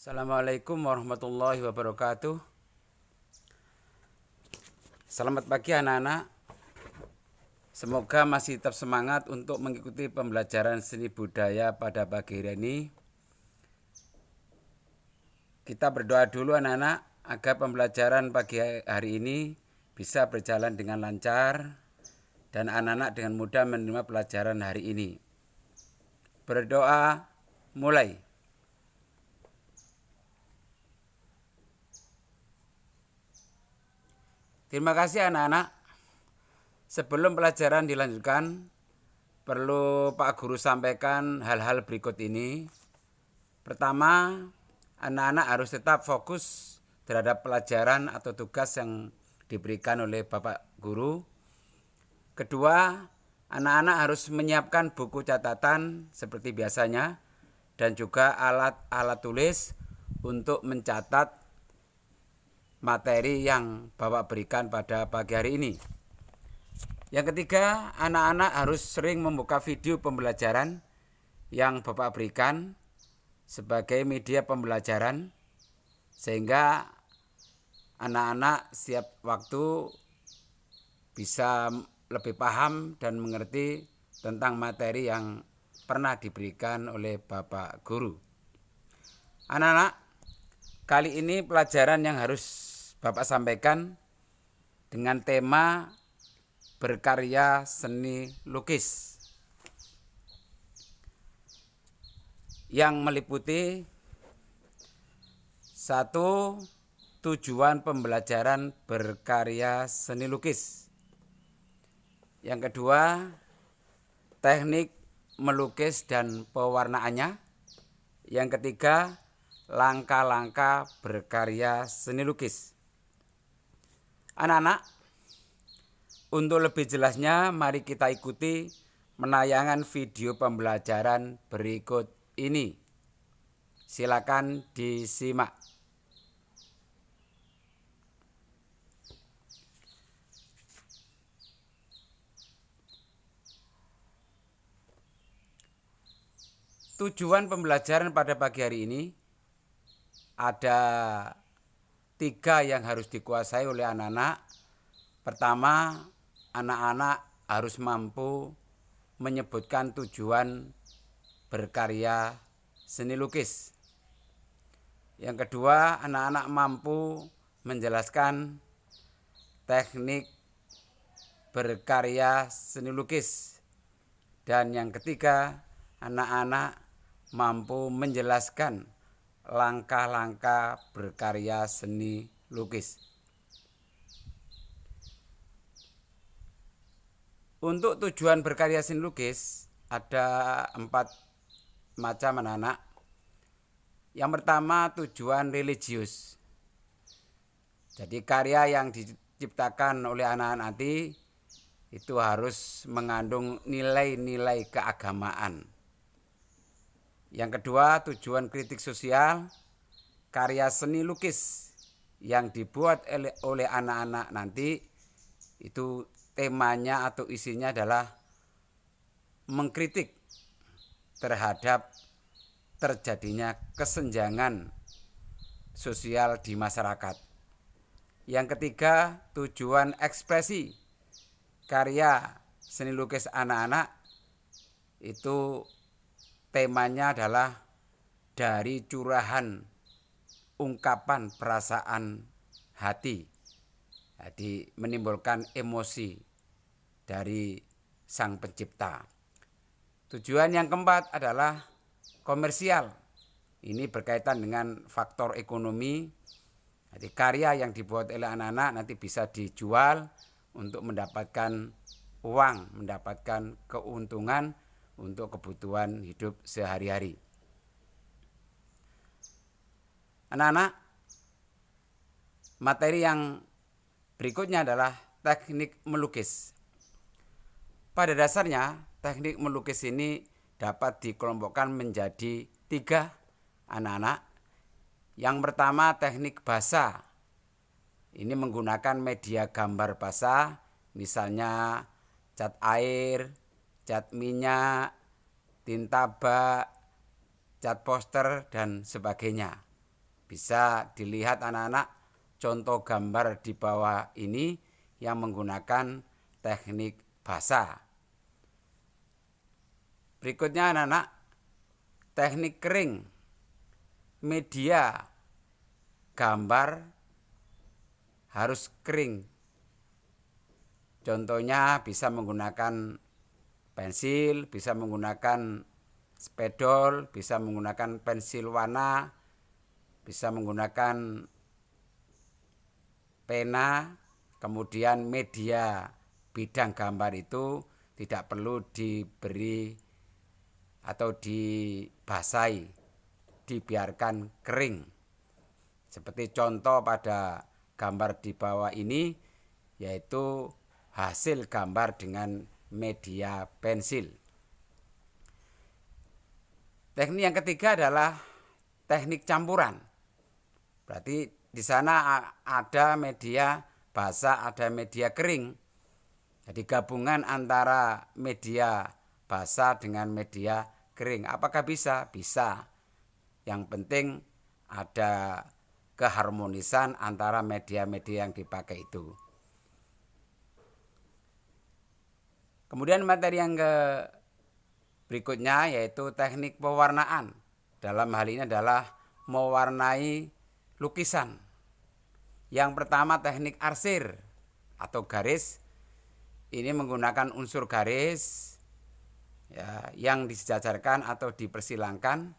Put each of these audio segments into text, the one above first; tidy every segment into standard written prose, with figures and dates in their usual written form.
Assalamualaikum warahmatullahi wabarakatuh. Selamat pagi anak-anak. Semoga masih tetap semangat untuk mengikuti pembelajaran seni budaya pada pagi hari ini. Kita berdoa dulu anak-anak agar pembelajaran pagi hari ini bisa berjalan dengan lancar dan anak-anak dengan mudah menerima pelajaran hari ini. Berdoa mulai. Terima kasih anak-anak. Sebelum pelajaran dilanjutkan, perlu Pak Guru sampaikan hal-hal berikut ini. Pertama, anak-anak harus tetap fokus terhadap pelajaran atau tugas yang diberikan oleh Bapak Guru. Kedua, anak-anak harus menyiapkan buku catatan seperti biasanya dan juga alat-alat tulis untuk mencatat materi yang Bapak berikan pada pagi hari ini. Yang ketiga, anak-anak harus sering membuka video pembelajaran yang Bapak berikan sebagai media pembelajaran sehingga anak-anak setiap waktu bisa lebih paham dan mengerti tentang materi yang pernah diberikan oleh Bapak Guru. Anak-anak, kali ini pelajaran yang harus Bapak sampaikan dengan tema berkarya seni lukis yang meliputi satu, tujuan pembelajaran berkarya seni lukis. Yang kedua, teknik melukis dan pewarnaannya. Yang ketiga, langkah-langkah berkarya seni lukis. Anak-anak, untuk lebih jelasnya mari kita ikuti penayangan video pembelajaran berikut ini. Silakan disimak. Tujuan pembelajaran pada pagi hari ini ada 3 yang harus dikuasai oleh anak-anak. Pertama, anak-anak harus mampu menyebutkan tujuan berkarya seni lukis. Yang kedua, anak-anak mampu menjelaskan teknik berkarya seni lukis. Dan yang ketiga, anak-anak mampu menjelaskan langkah-langkah berkarya seni lukis. Untuk tujuan berkarya seni lukis ada 4 macam anak-anak. Yang pertama, tujuan religius. Jadi karya yang diciptakan oleh anak-anak nanti itu harus mengandung nilai-nilai keagamaan. Yang kedua, tujuan kritik sosial. Karya seni lukis yang dibuat oleh anak-anak nanti itu temanya atau isinya adalah mengkritik terhadap terjadinya kesenjangan sosial di masyarakat. Yang ketiga, tujuan ekspresi. Karya seni lukis anak-anak itu temanya adalah dari curahan ungkapan perasaan hati. Jadi menimbulkan emosi dari sang pencipta. Tujuan yang keempat adalah komersial. Ini berkaitan dengan faktor ekonomi. Jadi karya yang dibuat oleh anak-anak nanti bisa dijual untuk mendapatkan uang, mendapatkan keuntungan untuk kebutuhan hidup sehari-hari. Anak-anak, materi yang berikutnya adalah teknik melukis. Pada dasarnya, teknik melukis ini dapat dikelompokkan menjadi 3 anak-anak. Yang pertama, teknik basa. Ini menggunakan media gambar basa, misalnya cat air, cat minyak, tinta bak, cat poster, dan sebagainya. Bisa dilihat anak-anak contoh gambar di bawah ini yang menggunakan teknik basa. Berikutnya anak-anak, teknik kering. Media gambar harus kering. Contohnya bisa menggunakan pensil, bisa menggunakan spidol, bisa menggunakan pensil warna, bisa menggunakan pena. Kemudian media bidang gambar itu tidak perlu diberi atau dibasahi, dibiarkan kering. Seperti contoh pada gambar di bawah ini, yaitu hasil gambar dengan media pensil. Teknik yang ketiga adalah teknik campuran. Berarti di sana ada media basah, ada media kering. Jadi gabungan antara media basah dengan media kering. Apakah bisa? Bisa. Yang penting ada keharmonisan antara media-media yang dipakai itu. Kemudian materi yang berikutnya yaitu teknik pewarnaan. Dalam hal ini adalah mewarnai lukisan. Yang pertama teknik arsir atau garis. Ini menggunakan unsur garis ya, yang disejajarkan atau dipersilangkan.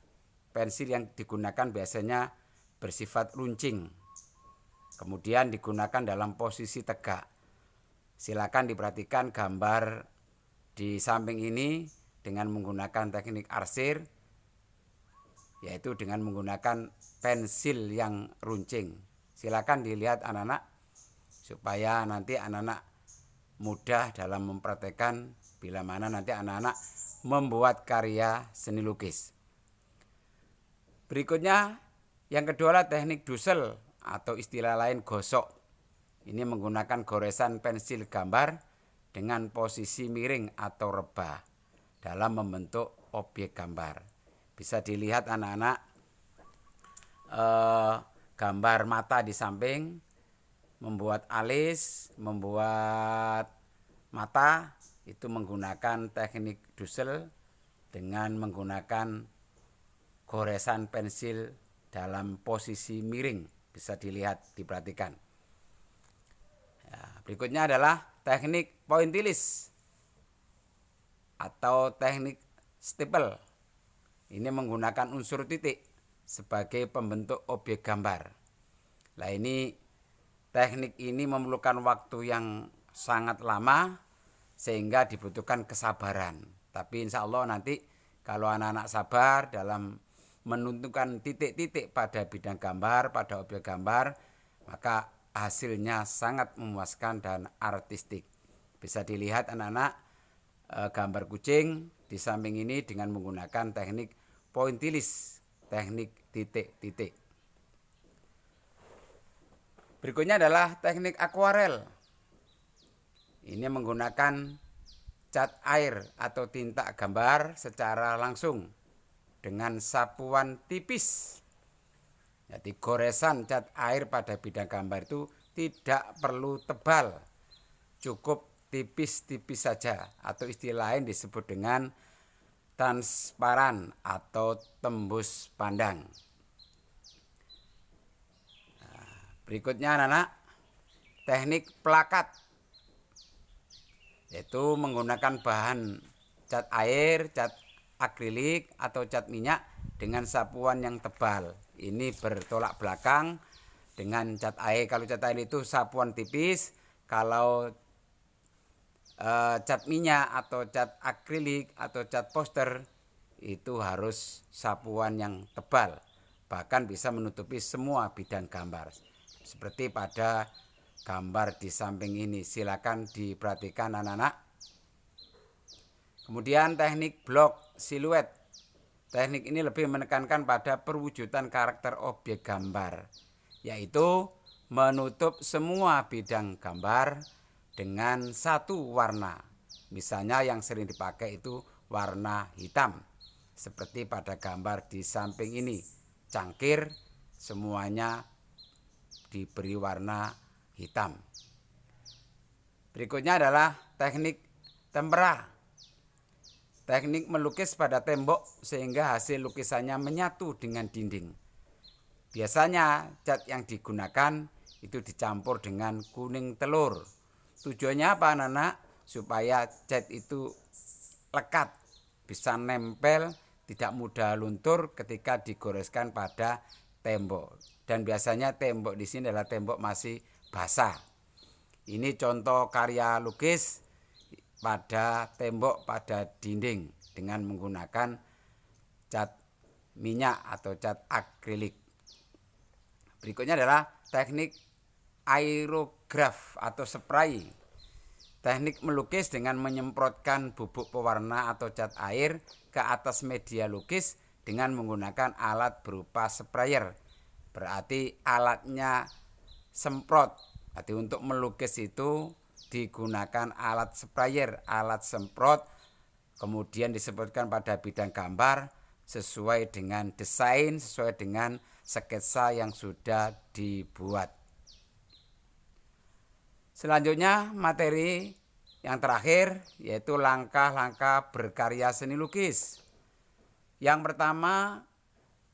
Pensil yang digunakan biasanya bersifat runcing. Kemudian digunakan dalam posisi tegak. Silakan diperhatikan gambar di samping ini dengan menggunakan teknik arsir, yaitu dengan menggunakan pensil yang runcing. Silakan dilihat anak-anak supaya nanti anak-anak mudah dalam mempraktekkan bila mana nanti anak-anak membuat karya seni lukis. Berikutnya yang kedua adalah teknik dusel atau istilah lain gosok. Ini menggunakan goresan pensil gambar dengan posisi miring atau rebah dalam membentuk objek gambar. Bisa dilihat anak-anak gambar mata di samping, membuat alis, membuat mata itu menggunakan teknik dusel dengan menggunakan goresan pensil dalam posisi miring. Bisa dilihat, diperhatikan. Ya, berikutnya adalah teknik pointilis atau teknik stipple. Ini menggunakan unsur titik sebagai pembentuk objek gambar. Nah, teknik ini memerlukan waktu yang sangat lama sehingga dibutuhkan kesabaran. Tapi insya Allah nanti kalau anak-anak sabar dalam menentukan titik-titik pada bidang gambar, pada objek gambar, maka hasilnya sangat memuaskan dan artistik. Bisa dilihat anak-anak gambar kucing di samping ini dengan menggunakan teknik pointilis, teknik titik-titik. Berikutnya adalah teknik akuarel. Ini menggunakan cat air atau tinta gambar secara langsung dengan sapuan tipis. Jadi goresan cat air pada bidang gambar itu tidak perlu tebal, cukup tipis-tipis saja atau istilah lain disebut dengan transparan atau tembus pandang. Berikutnya anak-anak, teknik pelakat, yaitu menggunakan bahan cat air, cat akrilik atau cat minyak dengan sapuan yang tebal. Ini bertolak belakang dengan cat air. Kalau cat air itu sapuan tipis, kalau cat minyak atau cat akrilik atau cat poster itu harus sapuan yang tebal, bahkan bisa menutupi semua bidang gambar. Seperti pada gambar di samping ini, silakan diperhatikan anak-anak. Kemudian teknik blok siluet. Teknik ini lebih menekankan pada perwujudan karakter objek gambar, yaitu menutup semua bidang gambar dengan satu warna. Misalnya yang sering dipakai itu warna hitam. Seperti pada gambar di samping ini, cangkir semuanya diberi warna hitam. Berikutnya adalah teknik tempera. Teknik melukis pada tembok sehingga hasil lukisannya menyatu dengan dinding. Biasanya cat yang digunakan itu dicampur dengan kuning telur. Tujuannya apa anak-anak? Supaya cat itu lekat, bisa nempel, tidak mudah luntur ketika digoreskan pada tembok. Dan biasanya tembok di sini adalah tembok masih basah. Ini contoh karya lukis pada tembok, pada dinding dengan menggunakan cat minyak atau cat akrilik. Berikutnya adalah teknik aerograf atau spray. Teknik melukis dengan menyemprotkan bubuk pewarna atau cat air ke atas media lukis dengan menggunakan alat berupa sprayer. Berarti alatnya semprot. Berarti untuk melukis itu digunakan alat sprayer, alat semprot, kemudian disebutkan pada bidang gambar sesuai dengan desain, sesuai dengan sketsa yang sudah dibuat. Selanjutnya materi yang terakhir yaitu langkah-langkah berkarya seni lukis. Yang pertama,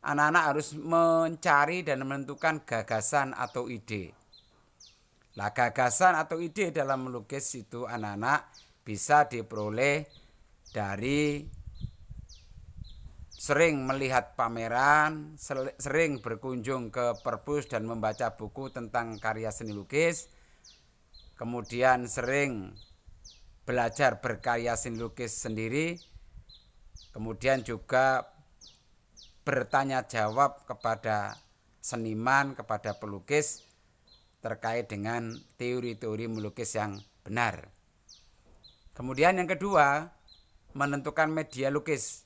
anak-anak harus mencari dan menentukan gagasan atau ide. Nah, gagasan atau ide dalam melukis itu anak-anak bisa diperoleh dari sering melihat pameran, sering berkunjung ke perpus dan membaca buku tentang karya seni lukis. Kemudian sering belajar berkarya seni lukis sendiri. Kemudian juga bertanya jawab kepada seniman, kepada pelukis terkait dengan teori-teori melukis yang benar. Kemudian yang kedua, menentukan media lukis,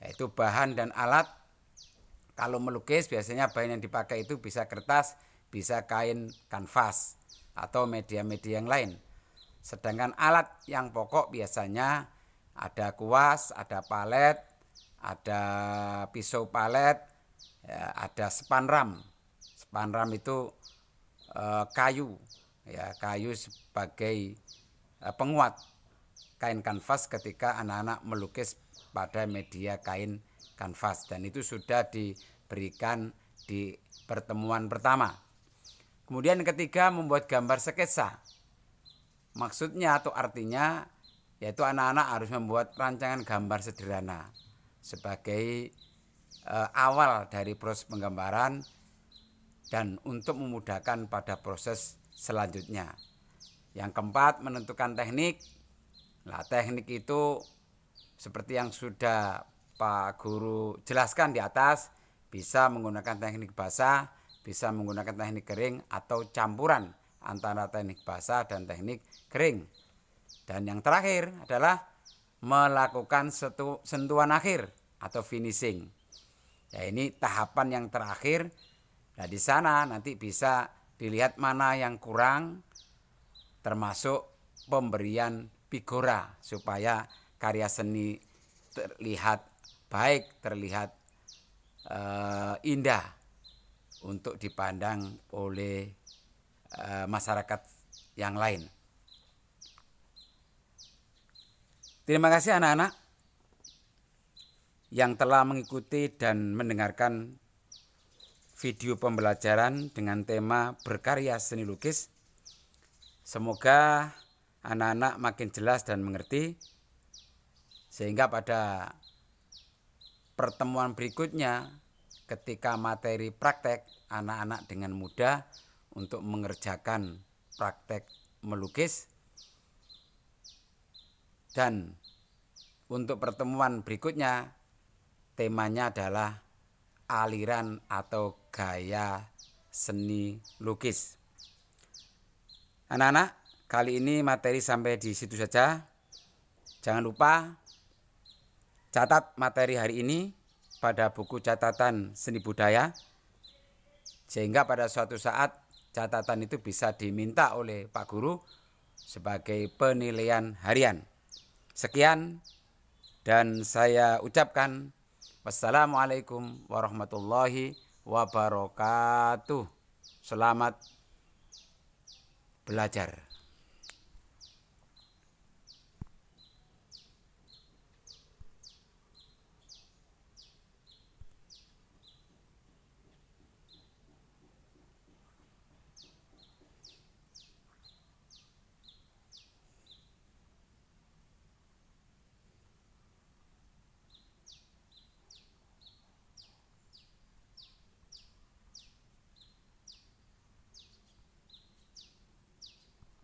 yaitu bahan dan alat. Kalau melukis biasanya bahan yang dipakai itu bisa kertas, bisa kain kanvas, atau media-media yang lain. Sedangkan alat yang pokok biasanya ada kuas, ada palet, ada pisau palet, ya, ada spanram. Spanram itu kayu, ya, kayu sebagai penguat kain kanvas ketika anak-anak melukis pada media kain kanvas, dan itu sudah diberikan di pertemuan pertama. Kemudian yang ketiga, membuat gambar sketsa. Maksudnya atau artinya yaitu anak-anak harus membuat rancangan gambar sederhana sebagai awal dari proses penggambaran dan untuk memudahkan pada proses selanjutnya. Yang keempat, menentukan teknik. Nah, teknik itu seperti yang sudah Pak Guru jelaskan di atas, bisa menggunakan teknik basah, bisa menggunakan teknik kering atau campuran antara teknik basah dan teknik kering. Dan yang terakhir adalah melakukan sentuhan akhir atau finishing. Ya, ini tahapan yang terakhir. Nah, di sana nanti bisa dilihat mana yang kurang, termasuk pemberian figura supaya karya seni terlihat baik, terlihat indah untuk dipandang oleh masyarakat yang lain. Terima kasih anak-anak yang telah mengikuti dan mendengarkan video pembelajaran dengan tema berkarya seni lukis. Semoga anak-anak makin jelas dan mengerti, sehingga pada pertemuan berikutnya ketika materi praktek, anak-anak dengan mudah untuk mengerjakan praktek melukis. Dan untuk pertemuan berikutnya temanya adalah aliran atau gaya seni lukis. Anak-anak, kali ini materi sampai di situ saja. Jangan lupa catat materi hari ini pada buku catatan seni budaya, sehingga pada suatu saat catatan itu bisa diminta oleh Pak Guru sebagai penilaian harian. Sekian, dan saya ucapkan wassalamualaikum warahmatullahi wabarakatuh. Selamat belajar.